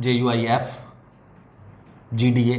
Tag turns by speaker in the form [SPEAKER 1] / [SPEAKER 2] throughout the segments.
[SPEAKER 1] JUIF, GDA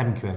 [SPEAKER 1] MQM,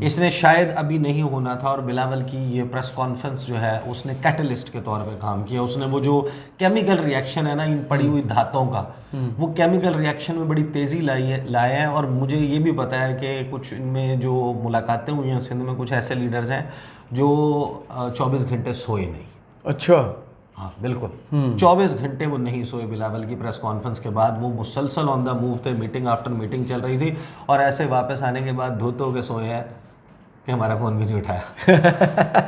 [SPEAKER 1] اس نے شاید ابھی نہیں ہونا تھا، اور بلاول کی یہ پریس کانفرنس جو ہے اس نے کیٹلسٹ کے طور پہ کام کیا. اس نے وہ جو کیمیکل ریئیکشن ہے نا ان پڑی ہوئی دھاتوں کا، وہ کیمیکل ریئیکشن میں بڑی تیزی لائے ہیں. اور مجھے یہ بھی پتا ہے کہ کچھ ان میں جو ملاقاتیں ہوئی ہیں سندھ میں، کچھ ایسے لیڈرز ہیں جو 24 گھنٹے سوئے نہیں.
[SPEAKER 2] اچھا.
[SPEAKER 1] ہاں بالکل 24 گھنٹے وہ نہیں سوئے. بلاول کی پریس کانفرنس کے بعد وہ مسلسل آن دا موو تھے، میٹنگ آفٹر میٹنگ چل رہی تھی، اور ایسے واپس آنے کے بعد دھوتے ہو کے سوئے ہیں کہ ہمارا فون بھی نہیں اٹھایا.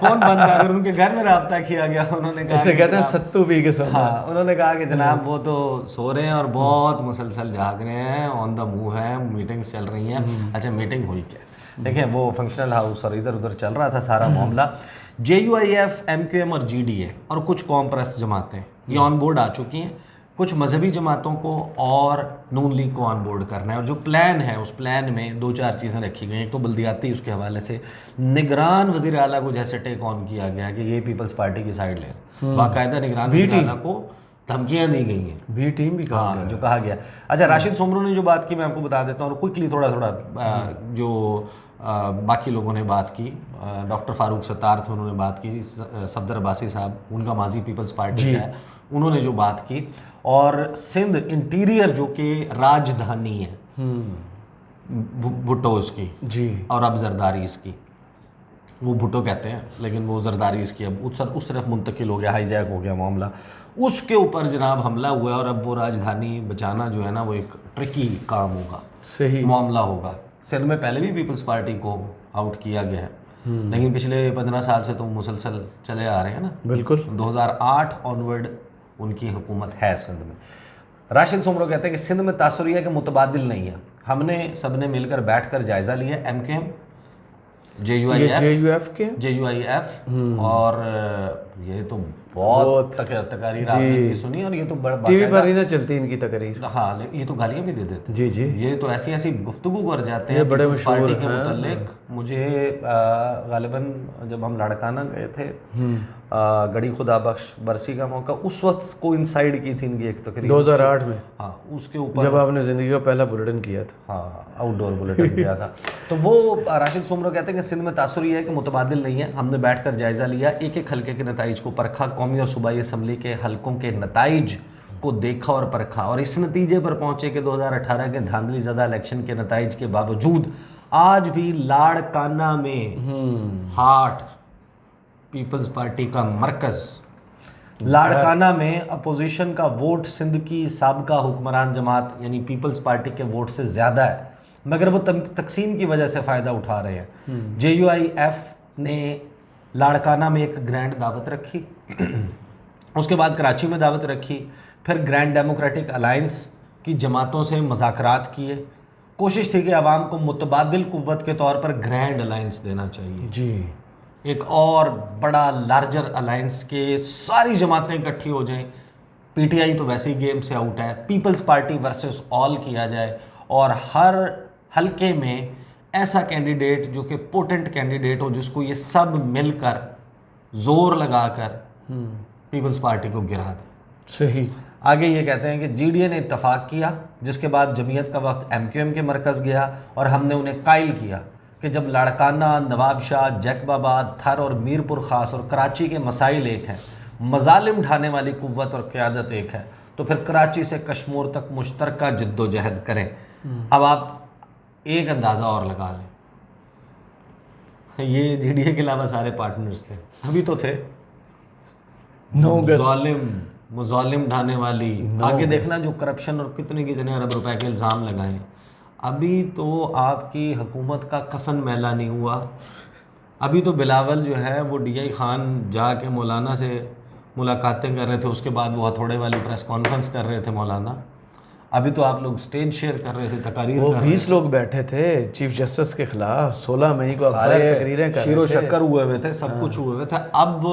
[SPEAKER 1] فون بند تھا. اگر ان کے گھر میں رابطہ کیا گیا، انہوں نے کہا
[SPEAKER 2] اسے کہتے ہیں ستو پی کے سونا.
[SPEAKER 1] ہاں انہوں نے کہا کہ جناب وہ تو سو رہے ہیں اور بہت مسلسل جاگ رہے ہیں، آن دا موو ہیں، میٹنگس چل رہی ہیں. اچھا میٹنگ ہوئی کیا؟ دیکھیں وہ فنکشنل ہاؤس اور ادھر ادھر چل رہا تھا سارا معاملہ. JUIF، MQM اور GDA اور کچھ قوم پرست جماعتیں یہ آن بورڈ آ چکی ہیں. کچھ مذہبی جماعتوں کو اور نون لیگ کو آن بورڈ کرنا ہے. اور جو پلان ہے اس پلان میں 2-4 چیزیں رکھی گئی ہیں. ایک تو بلدیاتی، اس کے حوالے سے نگران وزیر اعلیٰ کو جیسے ٹیک آن کیا گیا کہ یہ پیپلز پارٹی کی سائڈ لے، باقاعدہ نگران وزیر اعلیٰ کو دھمکیاں دی گئی ہیں.
[SPEAKER 2] بھی ٹیم بھی کہا
[SPEAKER 1] جو کہا گیا. اچھا راشد سومرو نے جو بات کی میں آپ کو بتا دیتا ہوں، اور کوئکلی تھوڑا جو باقی لوگوں نے بات کی. ڈاکٹر فاروق ستار تھے، انہوں نے بات کی. صفدر عباسی صاحب، ان کا ماضی پیپلز پارٹی کا ہے، انہوں نے جو بات کی. اور سندھ انٹیریئر جو کہ راجدھانی ہے بھٹوز کی
[SPEAKER 2] جی،
[SPEAKER 1] اور اب زرداریز کی، وہ بھٹو کہتے ہیں لیکن وہ زرداریز کی اب اس طرف منتقل ہو گیا، ہائی جیک ہو گیا معاملہ. اس کے اوپر جناب حملہ ہوا ہے، اور اب وہ راجدھانی بچانا جو ہے نا وہ ایک ٹرکی کام ہوگا،
[SPEAKER 2] صحیح
[SPEAKER 1] معاملہ ہوگا. سندھ میں پہلے بھی پیپلز پارٹی کو آؤٹ کیا گیا ہے، لیکن پچھلے 15 سال سے تو مسلسل چلے آ رہے ہیں نا.
[SPEAKER 2] بالکل
[SPEAKER 1] 2008 آنورڈ ان کی حکومت ہے سندھ میں. راشد سومرو کہتے ہیں کہ سندھ میں تاثر یہ ہے کہ متبادل نہیں ہے. ہم نے سب نے مل کر بیٹھ کر جائزہ لیا. MQM،
[SPEAKER 2] JUIF کے
[SPEAKER 1] JUIF اور یہ تو بہت تقاریر آپ نے بھی سنی، اور یہ تو بڑا
[SPEAKER 2] ٹی وی پر ہی نہ چلتی ان کی تقریر.
[SPEAKER 1] ہاں یہ تو گالیاں بھی دے دیتے.
[SPEAKER 2] جی جی،
[SPEAKER 1] یہ تو ایسی گفتگو کر جاتے ہیں
[SPEAKER 2] بڑے
[SPEAKER 1] پیپلز پارٹی کے
[SPEAKER 2] ہیں.
[SPEAKER 1] متعلق. مجھے غالباً جب ہم لاڑکانہ گئے تھے گڑی خدا بخش برسی کا موقع، اس وقت کو انسائیڈ کی تھی ان کی ایک تقریر
[SPEAKER 2] 2008 میں.
[SPEAKER 1] ہاں اس کے اوپر
[SPEAKER 2] جب آپ نے زندگی کا پہلا بلیٹن کیا تھا.
[SPEAKER 1] ہاں آؤٹ ڈور بلیٹن کیا تھا. تو وہ راشد سومرو کہتے ہیں کہ سندھ میں تاثر یہ ہے کہ متبادل نہیں ہے. ہم نے بیٹھ کر جائزہ لیا، ایک ایک حلقے کے نتائج کو پرکھا، قومی اور صوبائی اسمبلی کے حلقوں کے نتائج کو دیکھا اور پرکھا، اور اس نتیجے پر پہنچے کہ 2018 کے دھاندلی زدہ الیکشن کے نتائج کے باوجود آج بھی لاڑکانہ میں ہارٹ پیپلز پارٹی کا مرکز، لاڑکانہ میں اپوزیشن کا ووٹ سندھ کی سابقہ حکمران جماعت یعنی پیپلز پارٹی کے ووٹ سے زیادہ ہے، مگر وہ تقسیم کی وجہ سے فائدہ اٹھا رہے ہیں. JUIF نے لاڑکانہ میں ایک گرینڈ دعوت رکھی، اس کے بعد کراچی میں دعوت رکھی، پھر گرینڈ ڈیموکریٹک الائنس کی جماعتوں سے مذاکرات کیے. کوشش تھی کہ عوام کو متبادل قوت کے طور پر گرینڈ الائنس دینا چاہیے،
[SPEAKER 2] جی
[SPEAKER 1] ایک اور بڑا لارجر الائنس کے ساری جماعتیں اکٹھی ہو جائیں. PTI تو ویسے ہی گیم سے آؤٹ ہے. پیپلز پارٹی ورسز آل کیا جائے، اور ہر حلقے میں ایسا کینڈیڈیٹ جو کہ پوٹنٹ کینڈیڈیٹ ہو، جس کو یہ سب مل کر زور لگا کر پیپلز پارٹی کو گرا دے.
[SPEAKER 2] صحیح.
[SPEAKER 1] آگے یہ کہتے ہیں کہ GDA نے اتفاق کیا، جس کے بعد جمعیت کا وفد MQM کے مرکز گیا، اور ہم نے انہیں قائل کیا کہ جب لاڑکانہ، نواب شاہ، جیکب آباد، تھر اور میر پور خاص اور کراچی کے مسائل ایک ہیں، مظالم ڈھانے والی قوت اور قیادت ایک ہے، تو پھر کراچی سے کشمور تک مشترکہ جد و جہد کریں. اب آپ ایک اندازہ اور لگا لیں، یہ GDA کے علاوہ سارے پارٹنرز تھے، ابھی تو تھے مظالم ڈھانے والی. آگے دیکھنا جو کرپشن اور کتنے ارب روپے کے الزام لگائے. ابھی تو آپ کی حکومت کا کفن میلا نہیں ہوا. ابھی تو بلاول جو ہے وہ DI خان جا کے مولانا سے ملاقاتیں کر رہے تھے، اس کے بعد وہ ہتھوڑے والی پریس کانفرنس کر رہے تھے مولانا. ابھی تو آپ لوگ سٹیج شیئر کر رہے تھے، تقاریر کر رہے تھے.
[SPEAKER 2] 20 لوگ بیٹھے تھے چیف جسٹس کے خلاف، 16 مئی کو تقریریں کر رہے تھے،
[SPEAKER 1] شیر و شکر ہوئے ہوئے تھے، سب کچھ ہوئے ہوئے تھے. اب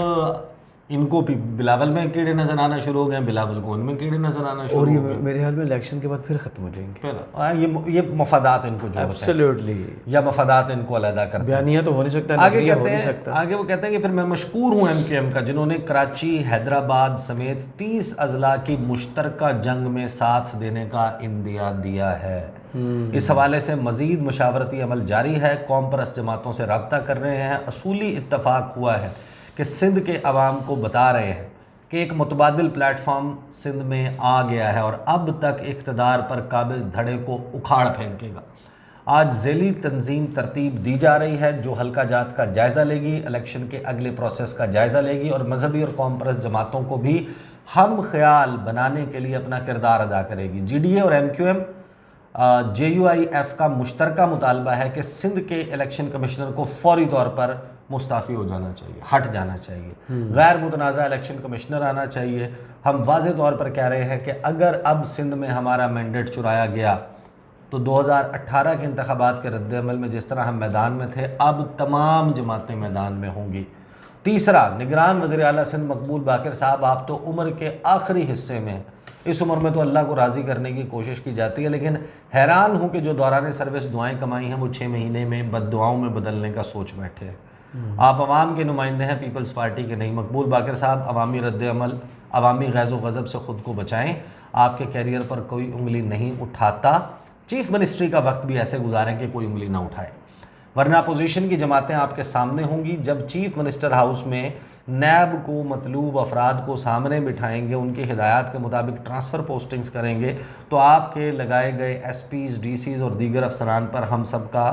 [SPEAKER 1] ان کو بلاول میں کیڑے نظر آنا شروع ہو گئے ہیں، بلاول کو ان میں کیڑے نظر آنا شروع
[SPEAKER 2] اور
[SPEAKER 1] ہو
[SPEAKER 2] یہ
[SPEAKER 1] گئے.
[SPEAKER 2] میرے خیال میں الیکشن کے بعد پھر ختم ہو جائیں گے.
[SPEAKER 1] پھر یہ مفادات ان کو جو
[SPEAKER 2] ایبسلیوٹلی،
[SPEAKER 1] یا مفادات ان کو علیحدہ کرتے ہیں.
[SPEAKER 2] بیانیہ تو ہو نہیں سکتا،
[SPEAKER 1] آگے
[SPEAKER 2] نظریہ ہو
[SPEAKER 1] کہتے
[SPEAKER 2] نہیں
[SPEAKER 1] ہیں
[SPEAKER 2] سکتا.
[SPEAKER 1] آگے وہ کہتے ہیں کہ پھر میں مشکور ہوں MQM کا، جنہوں نے کراچی، حیدرآباد سمیت 30 اضلاع کی مشترکہ جنگ میں ساتھ دینے کا اندیا دیا ہے. اس حوالے سے مزید مشاورتی عمل جاری ہے، قوم پرست جماعتوں سے رابطہ کر رہے ہیں۔ اصولی اتفاق ہوا ہے کہ سندھ کے عوام کو بتا رہے ہیں کہ ایک متبادل پلیٹ فارم سندھ میں آ گیا ہے اور اب تک اقتدار پر قابض دھڑے کو اکھاڑ پھینکے گا۔ آج ذیلی تنظیم ترتیب دی جا رہی ہے جو حلقہ جات کا جائزہ لے گی، الیکشن کے اگلے پروسیس کا جائزہ لے گی اور مذہبی اور قوم پرست جماعتوں کو بھی ہم خیال بنانے کے لیے اپنا کردار ادا کرے گی۔ جی ڈی اے اور M Q M J U I F کا مشترکہ مطالبہ ہے کہ سندھ کے الیکشن کمشنر کو فوری طور پر مستعفی ہو جانا چاہیے، ہٹ جانا چاہیے، غیر متنازع الیکشن کمشنر آنا چاہیے۔ ہم واضح طور پر کہہ رہے ہیں کہ اگر اب سندھ میں ہمارا مینڈیٹ چرایا گیا تو 2018 کے انتخابات کے رد عمل میں جس طرح ہم میدان میں تھے اب تمام جماعتیں میدان میں ہوں گی۔ تیسرا، نگران وزیر اعلیٰ سندھ مقبول باقر صاحب، آپ تو عمر کے آخری حصے میں ہیں۔ اس عمر میں تو اللہ کو راضی کرنے کی کوشش کی جاتی ہے، لیکن حیران ہوں کہ جو دوران سروس دعائیں کمائی ہیں وہ 6 مہینے میں بد دعاؤں میں بدلنے کا سوچ بیٹھے ہیں۔ آپ عوام کے نمائندے ہیں، پیپلز پارٹی کے نہیں۔ مقبول باقر صاحب، عوامی رد عمل، عوامی غیظ و غضب سے خود کو بچائیں، آپ کے کیریئر پر کوئی انگلی نہیں اٹھاتا۔ چیف منسٹری کا وقت بھی ایسے گزاریں کہ کوئی انگلی نہ اٹھائے، ورنہ اپوزیشن کی جماعتیں آپ کے سامنے ہوں گی۔ جب چیف منسٹر ہاؤس میں نیب کو مطلوب افراد کو سامنے بٹھائیں گے، ان کی ہدایات کے مطابق ٹرانسفر پوسٹنگز کریں گے تو آپ کے لگائے گئے ایس پیز، ڈی سیز اور دیگر افسران پر ہم سب کا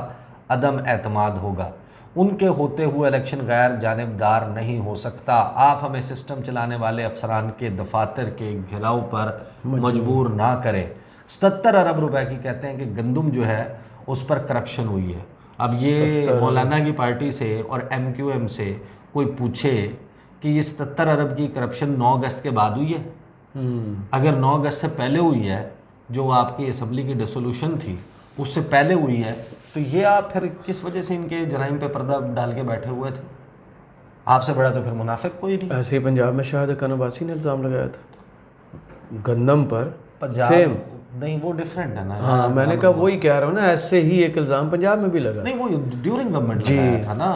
[SPEAKER 1] عدم اعتماد ہوگا۔ ان کے ہوتے ہوئے الیکشن غیر جانبدار نہیں ہو سکتا۔ آپ ہمیں سسٹم چلانے والے افسران کے دفاتر کے گھیراؤ پر مجبور نہ کریں۔ 77 ارب روپے کی کہتے ہیں کہ گندم جو ہے اس پر کرپشن ہوئی ہے۔ اب یہ مولانا کی پارٹی سے اور ایم کیو ایم سے کوئی پوچھے کہ یہ 77 ارب کی کرپشن 9 اگست کے بعد ہوئی ہے؟ اگر 9 اگست سے پہلے ہوئی ہے، جو آپ کی اسمبلی کی ڈیسولوشن تھی اس سے پہلے ہوئی ہے، تو یہ آپ پھر کس وجہ سے ان کے جرائم پہ پردہ ڈال کے بیٹھے ہوئے تھے؟ آپ سے بڑا تو پھر منافق کوئی نہیں۔
[SPEAKER 2] ایسے ہی پنجاب میں شاہد حقان عباسی نے الزام لگایا تھا گندم پر،
[SPEAKER 1] پنجاب
[SPEAKER 2] سیم۔
[SPEAKER 1] نہیں، وہ ڈیفرنٹ ہے نا۔
[SPEAKER 2] ہاں، میں نے کہا وہی کہہ رہا ہوں نا، ایسے ہی ایک الزام پنجاب میں بھی لگا۔
[SPEAKER 1] نہیں، وہ ڈیورنگ گورنمنٹ لگایا تھا نا،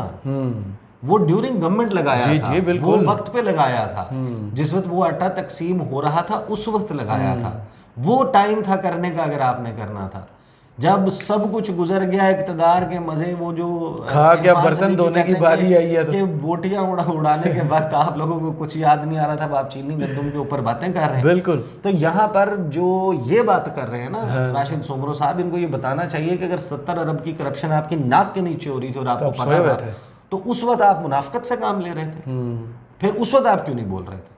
[SPEAKER 1] وہ ڈیورنگ گورنمنٹ لگایا تھا،
[SPEAKER 2] جی بالکل،
[SPEAKER 1] وہ وقت پہ لگایا تھا، جس وقت وہ آٹا تقسیم ہو رہا تھا اس وقت لگایا تھا۔ وہ ٹائم تھا کرنے کا، اگر آپ نے کرنا تھا۔ جب سب کچھ گزر گیا، اقتدار کے مزے وہ جو
[SPEAKER 2] کھا کے برتن دھونے کی باری آئی ہے،
[SPEAKER 1] کہ بوٹیاں اڑانے کے وقت آپ لوگوں کو کچھ یاد نہیں آ رہا تھا، آپ چینی گندم کے اوپر باتیں کر رہے ہیں۔
[SPEAKER 2] بالکل۔
[SPEAKER 1] تو یہاں پر جو یہ بات کر رہے ہیں نا راشد سومرو صاحب، ان کو یہ بتانا چاہیے کہ اگر 70 ارب کی کرپشن آپ کی ناک کے نیچے ہو رہی تھی اور آپ کو پتا تھا تو اس وقت آپ منافقت سے کام لے رہے تھے، پھر اس وقت آپ کیوں نہیں بول رہے تھے؟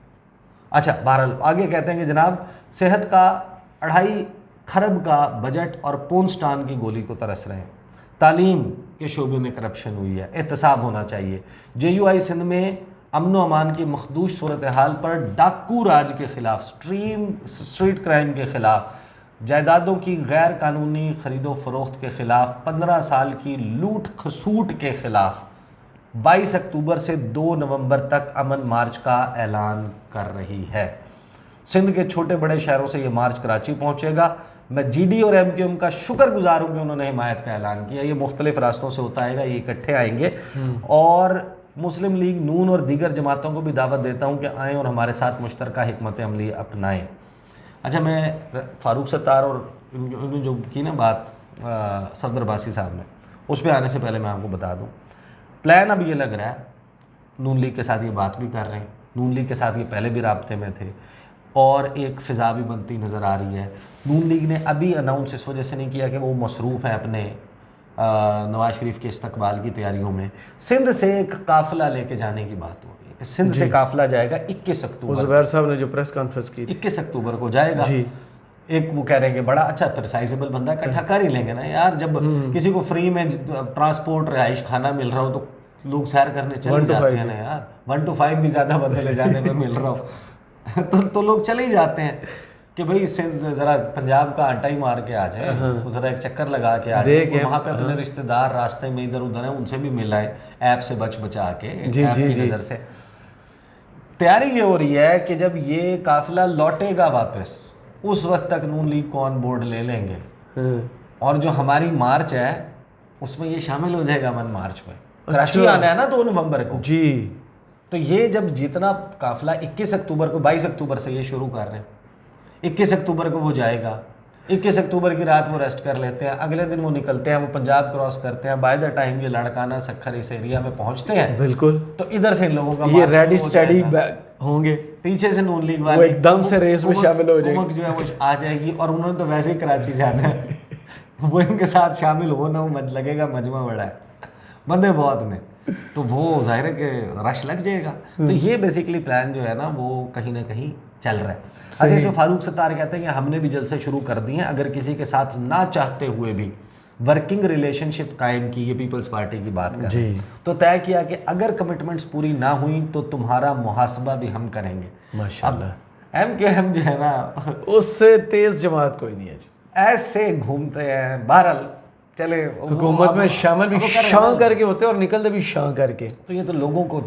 [SPEAKER 1] اچھا، بہرحال آگے کہتے ہیں کہ جناب صحت کا 2.5 کھرب کا بجٹ اور پونسٹان کی گولی کو ترس رہے ہیں۔ تعلیم کے شعبے میں کرپشن ہوئی ہے، احتساب ہونا چاہیے۔ جے یو آئی سندھ میں امن و امان کی مخدوش صورتحال پر ڈاکو راج کے خلاف، اسٹریٹ کرائم کے خلاف، جائیدادوں کی غیر قانونی خرید و فروخت کے خلاف، 15 سال کی لوٹ کھسوٹ کے خلاف 22 اکتوبر سے 2 نومبر تک امن مارچ کا اعلان کر رہی ہے۔ سندھ کے چھوٹے بڑے شہروں سے یہ مارچ کراچی پہنچے گا۔ میں جی ڈی اور ایم کیو ایم کا شکر گزار ہوں کہ انہوں نے حمایت کا اعلان کیا۔ یہ مختلف راستوں سے ہوتا ہے گا، یہ اکٹھے آئیں گے، اور مسلم لیگ نون اور دیگر جماعتوں کو بھی دعوت دیتا ہوں کہ آئیں اور ہمارے ساتھ مشترکہ حکمت عملی اپنائیں۔ اچھا، میں فاروق ستار اور انہوں نے جو کی نا بات صفدر عباسی صاحب نے، اس پہ آنے سے پہلے میں آپ کو بتا دوں پلان اب یہ لگ رہا ہے، نون لیگ کے ساتھ یہ بات بھی کر رہے ہیں، نون لیگ کے ساتھ یہ پہلے بھی رابطے میں تھے اور ایک فضا بھی بنتی نظر آ رہی ہے۔ نون لیگ نے ابھی اناؤنس اس وجہ سے نہیں کیا کہ وہ مصروف ہیں اپنے نواز شریف کے استقبال کی تیاریوں میں۔ سندھ سے ایک قافلہ لے کے جانے کی بات ہو رہی ہے کہ سندھ سے قافلہ جائے گا 21 اکتوبر،
[SPEAKER 2] زبیر صاحب نے جو پریس کانفرنس کی
[SPEAKER 1] 21 اکتوبر کو جائے گا۔ ایک وہ کہہ رہے ہیں کہ بڑا اچھا پھر سائزیبل بندہ اکٹھا کر ہی لیں گے نا یار، جب کسی کو فری میں ٹرانسپورٹ رہائش کھانا مل رہا ہو تو لوگ سیر کرنے چلے جاتے ہیں نا یار، 1 to 5 بھی زیادہ بندے لے جانے میں مل رہا ہو تو لوگ چلے ہی جاتے ہیں کہ بھائی ذرا پنجاب کا آٹا ہی مار کے آ جائیں، ذرا ایک چکر لگا کے آ جائیں، وہاں پہ اپنے رشتہ دار راستے میں ادھر ادھر ہیں ان سے بھی ملائیں، ایپ سے بچا کے، ایپ کی نظر سے۔ تیاری یہ ہو رہی ہے کہ جب یہ قافلہ لوٹے گا واپس، اس وقت تک نون لیگ کو آن بورڈ لے لیں گے، اور جو ہماری مارچ ہے اس میں یہ شامل ہو جائے گا امن مارچ میں۔ کراچی آنا ہے نا 2 نومبر کو،
[SPEAKER 2] جی،
[SPEAKER 1] تو یہ جب جتنا قافلہ 21 اکتوبر کو، 22 اکتوبر سے یہ شروع کر رہے ہیں، 21 اکتوبر کو وہ جائے گا، 21 اکتوبر کی رات وہ ریسٹ کر لیتے ہیں, اگلے دن وہ نکلتے ہیں, وہ پنجاب کراس کرتے ہیں, بائی دا ٹائم یہ لاڑکانہ سکھر اس ایریا میں پہنچتے ہیں
[SPEAKER 2] بالکل
[SPEAKER 1] تو ادھر سے ان لوگوں کا
[SPEAKER 2] یہ ریڈی اسٹڈی ہوں گے,
[SPEAKER 1] پیچھے سے نون لیگ
[SPEAKER 2] وہ
[SPEAKER 1] والے
[SPEAKER 2] ایک دم سے ریس میں شامل ہو جائیں گے,
[SPEAKER 1] جو ہے وہ آ جائے گی, اور انہوں نے تو ویسے ہی کراچی جانا ہے, وہ ان کے ساتھ شامل ہو نہ ہو, لگے گا مجمع بڑا ہے, بندے بہت نے, تو وہ ظاہر ہے کہ رش لگ جائے گا. تو یہ بیسیکلی پلان جو ہے نا وہ کہیں نہ کہیں چل رہا ہے. اچھا, اس میں فاروق ستار کہتے ہیں کہ ہم نے بھی جلسے شروع کر دیے ہیں, اگر کسی کے ساتھ نہ چاہتے ہوئے بھی ورکنگ ریلیشن شپ قائم کی, یہ پیپلز پارٹی کی بات کر رہے ہیں, تو طے کیا کہ اگر کمٹمنٹس پوری نہ ہوئیں تو تمہارا محاسبہ بھی ہم کریں گے.
[SPEAKER 2] ماشاءاللہ.
[SPEAKER 1] ایم کے ایم جو ہے نا
[SPEAKER 2] اس سے تیز جماعت کوئی نہیں ہے جی,
[SPEAKER 1] ایسے گھومتے ہیں. بہرحال چلے,
[SPEAKER 2] حکومت میں شامل بھی شان کر کے ہوتے ہیں اور نکلتے بھی شان کر کے.
[SPEAKER 1] تو یہ تو لوگوں کو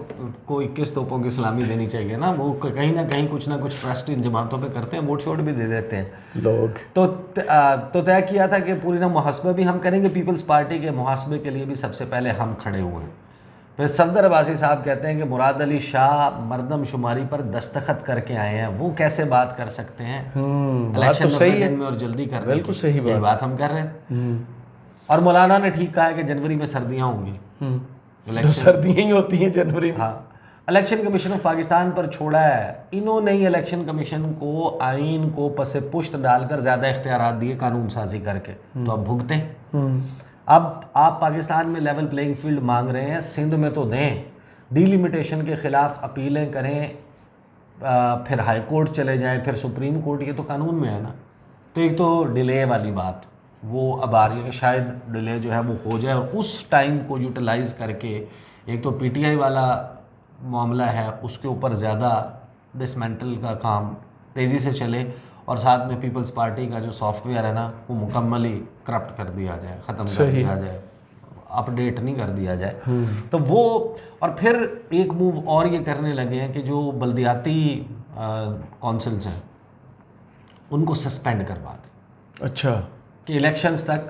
[SPEAKER 1] 21 توپوں کی سلامی دینی چاہیے نا, وہ کہیں نہ کہیں کچھ نہ کچھ ٹرسٹ ان جماعتوں پہ کرتے ہیں, ووٹ شوٹ بھی دے دیتے ہیں
[SPEAKER 2] لوگ.
[SPEAKER 1] تو طے کیا تھا کہ پوری نہ محاسبہ بھی ہم کریں گے, پیپلز پارٹی کے محاسبے کے لیے بھی سب سے پہلے ہم کھڑے ہوئے ہیں. پھر صفدر عباسی صاحب کہتے ہیں کہ مراد علی شاہ مردم شماری پر دستخط کر کے آئے ہیں, وہ کیسے بات کر سکتے ہیں
[SPEAKER 2] بات تو صحیح ہے,
[SPEAKER 1] میں اور جلدی کر,
[SPEAKER 2] بالکل صحیح
[SPEAKER 1] بات ہم کر رہے ہیں. اور مولانا نے ٹھیک کہا ہے کہ جنوری میں سردیاں ہوں گی,
[SPEAKER 2] تو سردیاں ہی ہوتی ہیں جنوری میں.
[SPEAKER 1] ہاں, الیکشن کمیشن آف پاکستان پر چھوڑا ہے, انہوں نے ہی الیکشن کمیشن کو آئین کو پس پشت ڈال کر زیادہ اختیارات دیے قانون سازی کر کے, تو اب بھگتیں. اب آپ پاکستان میں لیول پلینگ فیلڈ مانگ رہے ہیں, سندھ میں تو دیں, ڈی لیمیٹیشن کے خلاف اپیلیں کریں, پھر ہائی کورٹ چلے جائیں, پھر سپریم کورٹ, یہ تو قانون میں ہے نا. تو ایک تو ڈیلے والی بات وہ اب آ رہی ہے کہ شاید ڈیلے جو ہے وہ ہو جائے, اور اس ٹائم کو یوٹیلائز کر کے ایک تو پی ٹی آئی والا معاملہ ہے اس کے اوپر زیادہ ڈسمینٹل کا کام تیزی سے چلے, اور ساتھ میں پیپلز پارٹی کا جو سافٹ ویئر ہے نا وہ مکملی کرپٹ کر دیا جائے, ختم کر دیا جائے, اپ ڈیٹ نہیں کر دیا جائے. تو وہ, اور پھر ایک موو اور یہ کرنے لگے ہیں کہ جو بلدیاتی کونسلز ہیں ان کو سسپینڈ کروا دیں.
[SPEAKER 2] اچھا,
[SPEAKER 1] کہ الیکشنز تک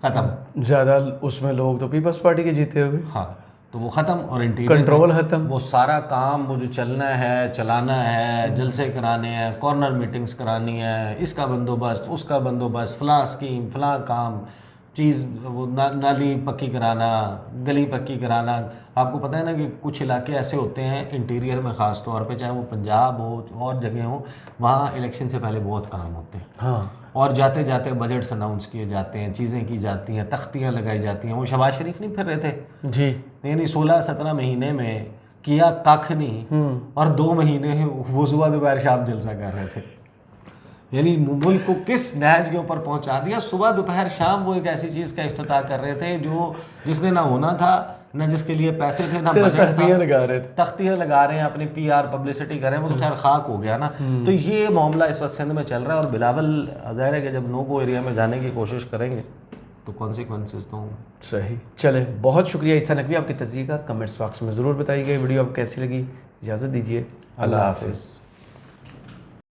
[SPEAKER 1] ختم,
[SPEAKER 2] زیادہ اس میں لوگ تو پیپلز پارٹی کے جیتے ہوئے,
[SPEAKER 1] ہاں تو وہ ختم, اور انٹیریئر
[SPEAKER 2] کنٹرول ختم,
[SPEAKER 1] وہ سارا کام وہ جو چلنا ہے, چلانا ہے, جلسے کرانے ہیں, کارنر میٹنگز کرانی ہے, اس کا بندوبست, اس کا بندوبست, فلاں اسکیم, فلاں کام چیز, وہ نالی پکی کرانا, گلی پکی کرانا. آپ کو پتہ ہے نا کہ کچھ علاقے ایسے ہوتے ہیں انٹیریئر میں خاص طور پہ, چاہے وہ پنجاب ہو اور جگہ ہوں, وہاں الیکشن سے پہلے بہت کام ہوتے ہیں.
[SPEAKER 2] ہاں,
[SPEAKER 1] اور جاتے جاتے بجٹس اناؤنس کیے جاتے ہیں, چیزیں کی جاتی ہیں, تختیاں لگائی جاتی ہیں. وہ شہباز شریف نہیں پھر رہے تھے
[SPEAKER 2] جی,
[SPEAKER 1] یعنی 16-17 مہینے میں کیا کخ نہیں, اور 2 مہینے وہ صبح دوپہر شام جلسہ کر رہے تھے. یعنی ملک کو کس نہج کے اوپر پہنچا دیا, صبح دوپہر شام وہ ایک ایسی چیز کا افتتاح کر رہے تھے جس نے نہ ہونا تھا, نہ جس کے لیے پیسے تھے, نہ بجٹ تھا,
[SPEAKER 2] تختیاں لگا رہے تھے,
[SPEAKER 1] تختیاں لگا رہے ہیں, اپنی پی آر پبلسٹی کر رہے ہیں. وہ تو خیر خاک ہو گیا نا. تو یہ معاملہ اس وقت سندھ میں چل رہا ہے, اور بلاول ظاہر ہے کہ جب نو گو ایریا میں جانے کی کوشش کریں گے تو کانسیکوینسز تو ہوں.
[SPEAKER 2] صحیح. چلیں, بہت شکریہ عیسیٰ نقوی, آپ کی تجزیے کا کمنٹس باکس میں ضرور بتائیے گا. ویڈیو آپ کیسی لگی, اجازت دیجیے, اللہ حافظ.